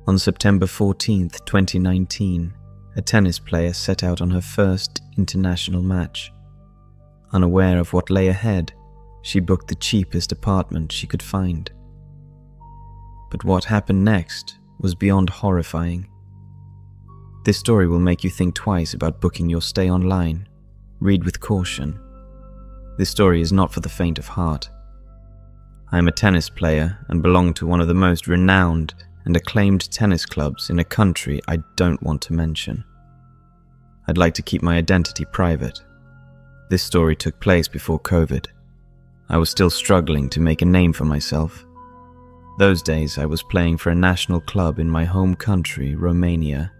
On September 14th, 2019, a tennis player set out on her first international match. Unaware of what lay ahead, she booked the cheapest apartment she could find. But what happened next was beyond horrifying. This story will make you think twice about booking your stay online. Read with caution. This story is not for the faint of heart. I am a tennis player and belong to one of the most renowned and acclaimed tennis clubs in a country I don't want to mention. I'd like to keep my identity private. This story took place before COVID. I was still struggling to make a name for myself. Those days I was playing for a national club in my home country, Romania.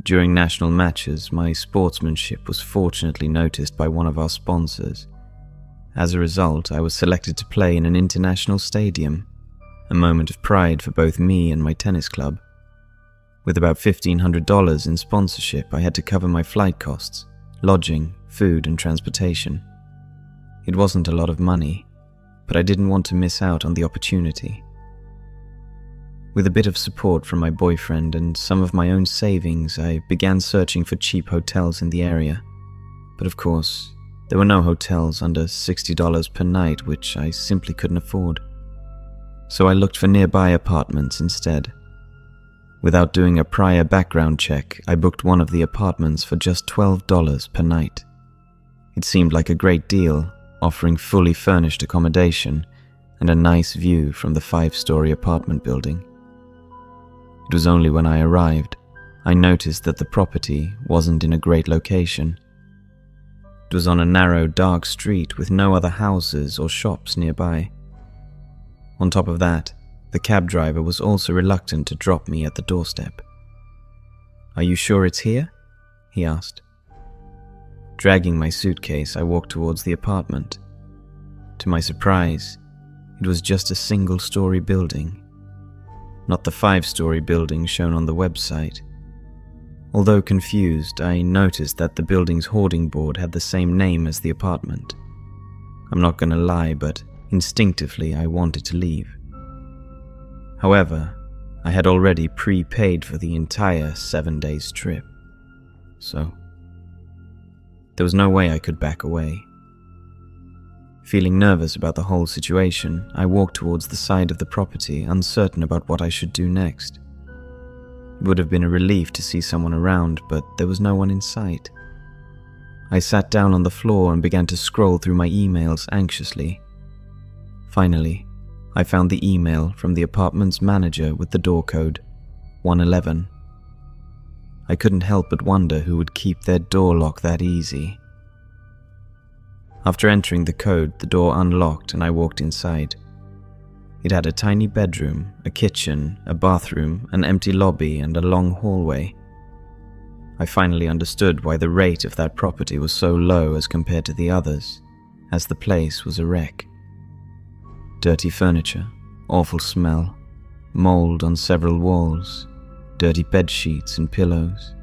During national matches, my sportsmanship was fortunately noticed by one of our sponsors. As a result, I was selected to play in an international stadium, a moment of pride for both me and my tennis club. With about $1,500 in sponsorship, I had to cover my flight costs, lodging, food and transportation. It wasn't a lot of money, but I didn't want to miss out on the opportunity. With a bit of support from my boyfriend and some of my own savings, I began searching for cheap hotels in the area. But of course, there were no hotels under $60 per night, which I simply couldn't afford. So I looked for nearby apartments instead. Without doing a prior background check, I booked one of the apartments for just $12 per night. It seemed like a great deal, offering fully furnished accommodation and a nice view from the 5-story apartment building. It was only when I arrived, I noticed that the property wasn't in a great location. It was on a narrow, dark street with no other houses or shops nearby. On top of that, the cab driver was also reluctant to drop me at the doorstep. "Are you sure it's here?" he asked. Dragging my suitcase, I walked towards the apartment. To my surprise, it was just a single-story building, not the 5-story building shown on the website. Although confused, I noticed that the building's hoarding board had the same name as the apartment. I'm not gonna lie, but instinctively I wanted to leave. However, I had already prepaid for the entire 7 days trip, so there was no way I could back away. Feeling nervous about the whole situation, I walked towards the side of the property, uncertain about what I should do next. It would have been a relief to see someone around, but there was no one in sight. I sat down on the floor and began to scroll through my emails anxiously. Finally, I found the email from the apartment's manager with the door code 111. I couldn't help but wonder who would keep their door lock that easy. After entering the code, the door unlocked and I walked inside. It had a tiny bedroom, a kitchen, a bathroom, an empty lobby, and a long hallway. I finally understood why the rate of that property was so low as compared to the others, as the place was a wreck. Dirty furniture, awful smell, mold on several walls, dirty bed sheets and pillows.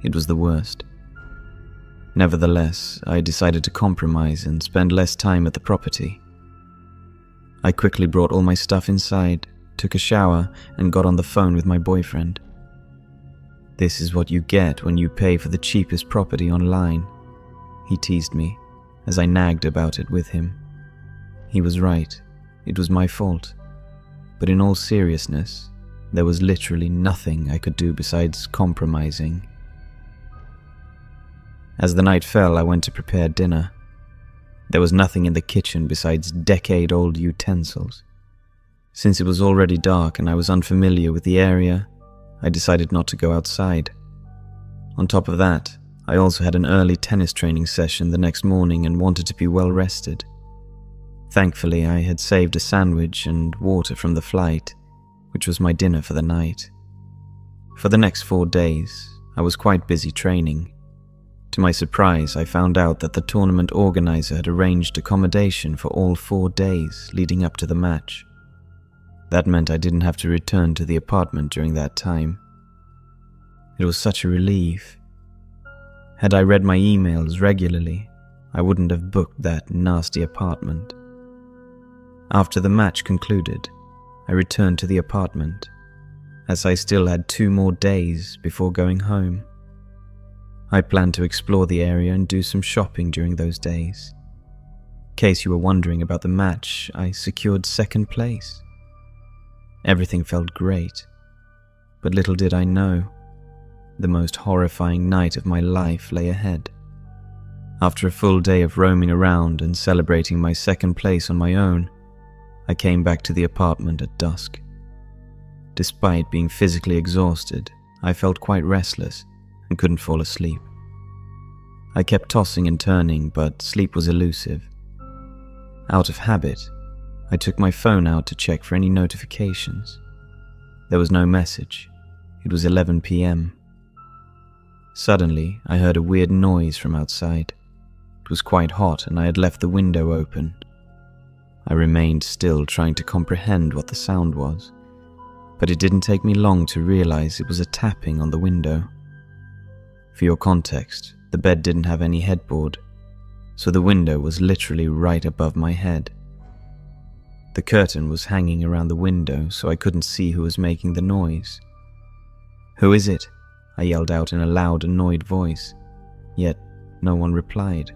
It was the worst. Nevertheless, I decided to compromise and spend less time at the property. I quickly brought all my stuff inside, took a shower, and got on the phone with my boyfriend. "This is what you get when you pay for the cheapest property online," he teased me, as I nagged about it with him. He was right, it was my fault. But in all seriousness, there was literally nothing I could do besides compromising. As the night fell, I went to prepare dinner. There was nothing in the kitchen besides decade-old utensils. Since it was already dark and I was unfamiliar with the area, I decided not to go outside. On top of that, I also had an early tennis training session the next morning and wanted to be well rested. Thankfully, I had saved a sandwich and water from the flight, which was my dinner for the night. For the next 4 days, I was quite busy training. To my surprise, I found out that the tournament organizer had arranged accommodation for all 4 days leading up to the match. That meant I didn't have to return to the apartment during that time. It was such a relief. Had I read my emails regularly, I wouldn't have booked that nasty apartment. After the match concluded, I returned to the apartment. as I still had 2 more days before going home. I planned to explore the area and do some shopping during those days. In case you were wondering about the match, I secured 2nd place. Everything felt great, but little did I know, the most horrifying night of my life lay ahead. After a full day of roaming around and celebrating my 2nd place on my own, I came back to the apartment at dusk. Despite being physically exhausted, I felt quite restless and couldn't fall asleep. I kept tossing and turning, but sleep was elusive. Out of habit, I took my phone out to check for any notifications. There was no message. It was 11 p.m. Suddenly, I heard a weird noise from outside. It was quite hot and I had left the window open. I remained still, trying to comprehend what the sound was, but it didn't take me long to realize it was a tapping on the window. For your context, the bed didn't have any headboard, so the window was literally right above my head. The curtain was hanging around the window, so I couldn't see who was making the noise. "Who is it?" I yelled out in a loud, annoyed voice, yet no one replied.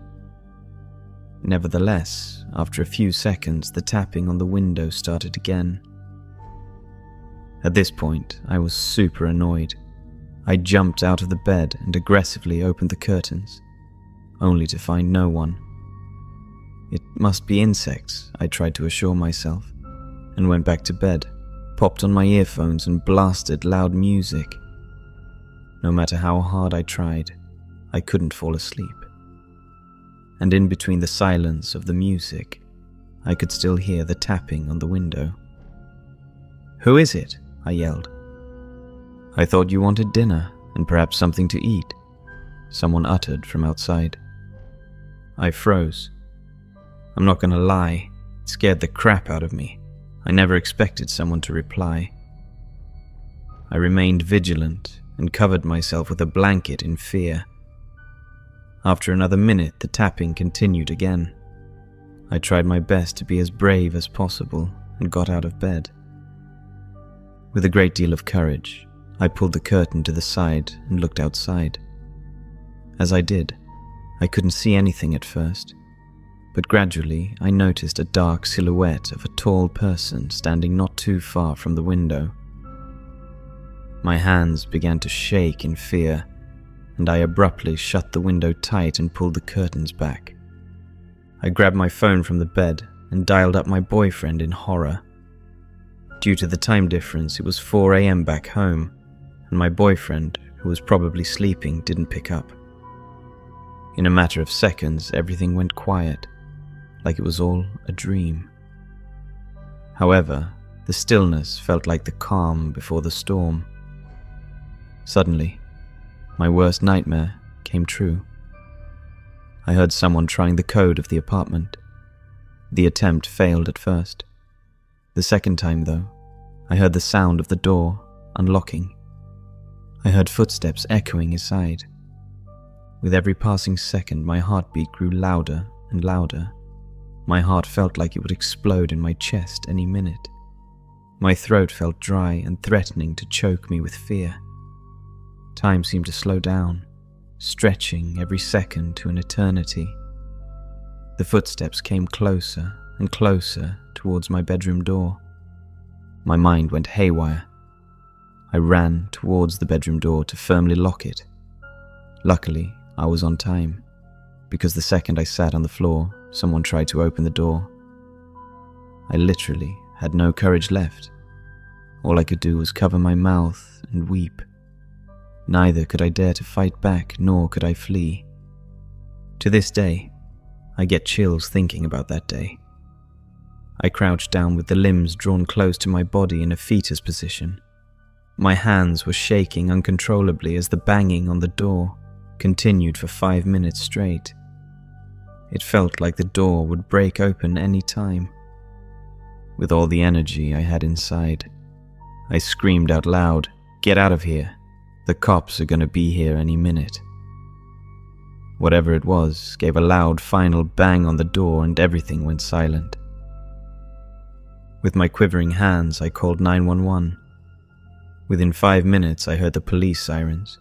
Nevertheless, after a few seconds, the tapping on the window started again. At this point, I was super annoyed. I jumped out of the bed and aggressively opened the curtains, only to find no one. It must be insects, I tried to assure myself, and went back to bed, popped on my earphones and blasted loud music. No matter how hard I tried, I couldn't fall asleep. And in between the silence of the music, I could still hear the tapping on the window. "Who is it?" I yelled. "I thought you wanted dinner and perhaps something to eat," someone uttered from outside. I froze. I'm not gonna lie, it scared the crap out of me. I never expected someone to reply. I remained vigilant and covered myself with a blanket in fear. After another minute, the tapping continued again. I tried my best to be as brave as possible and got out of bed. With a great deal of courage, I pulled the curtain to the side and looked outside. As I did, I couldn't see anything at first, but gradually I noticed a dark silhouette of a tall person standing not too far from the window. My hands began to shake in fear, and I abruptly shut the window tight and pulled the curtains back. I grabbed my phone from the bed and dialed up my boyfriend in horror. Due to the time difference, it was 4 a.m. back home, and my boyfriend, who was probably sleeping, didn't pick up. In a matter of seconds, everything went quiet, like it was all a dream. However, the stillness felt like the calm before the storm. Suddenly, my worst nightmare came true. I heard someone trying the code of the apartment. The attempt failed at first. The second time, though, I heard the sound of the door unlocking. I heard footsteps echoing inside. With every passing second, my heartbeat grew louder and louder. My heart felt like it would explode in my chest any minute. My throat felt dry and threatening to choke me with fear. Time seemed to slow down, stretching every second to an eternity. The footsteps came closer and closer towards my bedroom door. My mind went haywire. I ran towards the bedroom door to firmly lock it. Luckily, I was on time, because the second I sat on the floor, someone tried to open the door. I literally had no courage left. All I could do was cover my mouth and weep. Neither could I dare to fight back, nor could I flee. To this day, I get chills thinking about that day. I crouched down with the limbs drawn close to my body in a fetus position. My hands were shaking uncontrollably as the banging on the door continued for 5 minutes straight. It felt like the door would break open any time. With all the energy I had inside, I screamed out loud, "Get out of here! The cops are gonna be here any minute." Whatever it was gave a loud final bang on the door and everything went silent. With my quivering hands, I called 911. Within 5 minutes, I heard the police sirens.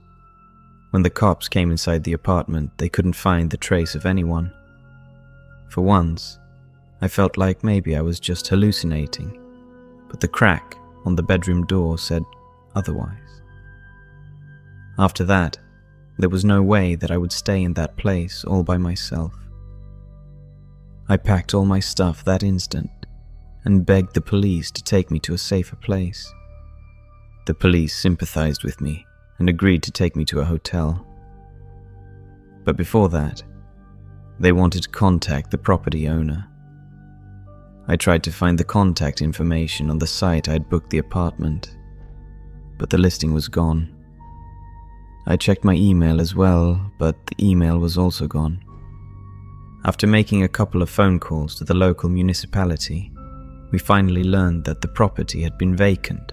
When the cops came inside the apartment, they couldn't find the trace of anyone. For once, I felt like maybe I was just hallucinating, but the crack on the bedroom door said otherwise. After that, there was no way that I would stay in that place all by myself. I packed all my stuff that instant and begged the police to take me to a safer place. The police sympathized with me and agreed to take me to a hotel. But before that, they wanted to contact the property owner. I tried to find the contact information on the site I'd booked the apartment, but the listing was gone. I checked my email as well, but the email was also gone. After making a couple of phone calls to the local municipality, we finally learned that the property had been vacant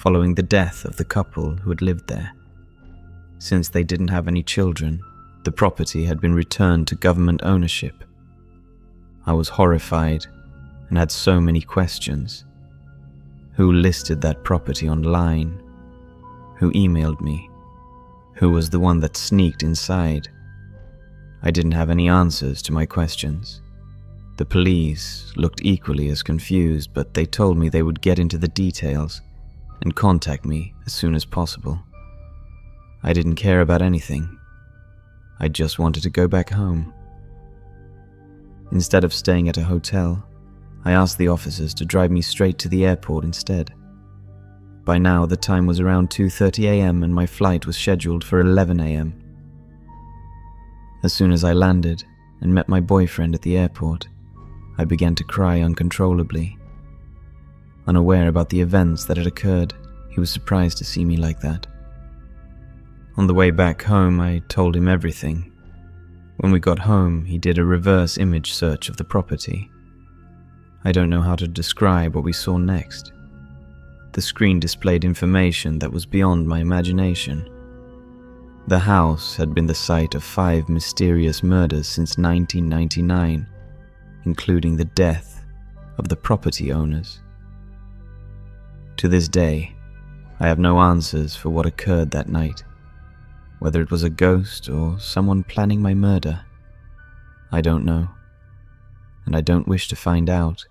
following the death of the couple who had lived there. Since they didn't have any children, the property had been returned to government ownership. I was horrified and had so many questions. Who listed that property online? Who emailed me? Who was the one that sneaked inside? I didn't have any answers to my questions. The police looked equally as confused, but they told me they would get into the details and contact me as soon as possible. I didn't care about anything. I just wanted to go back home. Instead of staying at a hotel, I asked the officers to drive me straight to the airport instead. By now, the time was around 2:30 a.m. and my flight was scheduled for 11 a.m. As soon as I landed and met my boyfriend at the airport, I began to cry uncontrollably. Unaware about the events that had occurred, he was surprised to see me like that. On the way back home, I told him everything. When we got home, he did a reverse image search of the property. I don't know how to describe what we saw next. The screen displayed information that was beyond my imagination. The house had been the site of 5 mysterious murders since 1999, including the death of the property owners. To this day, I have no answers for what occurred that night. Whether it was a ghost or someone planning my murder, I don't know, and I don't wish to find out.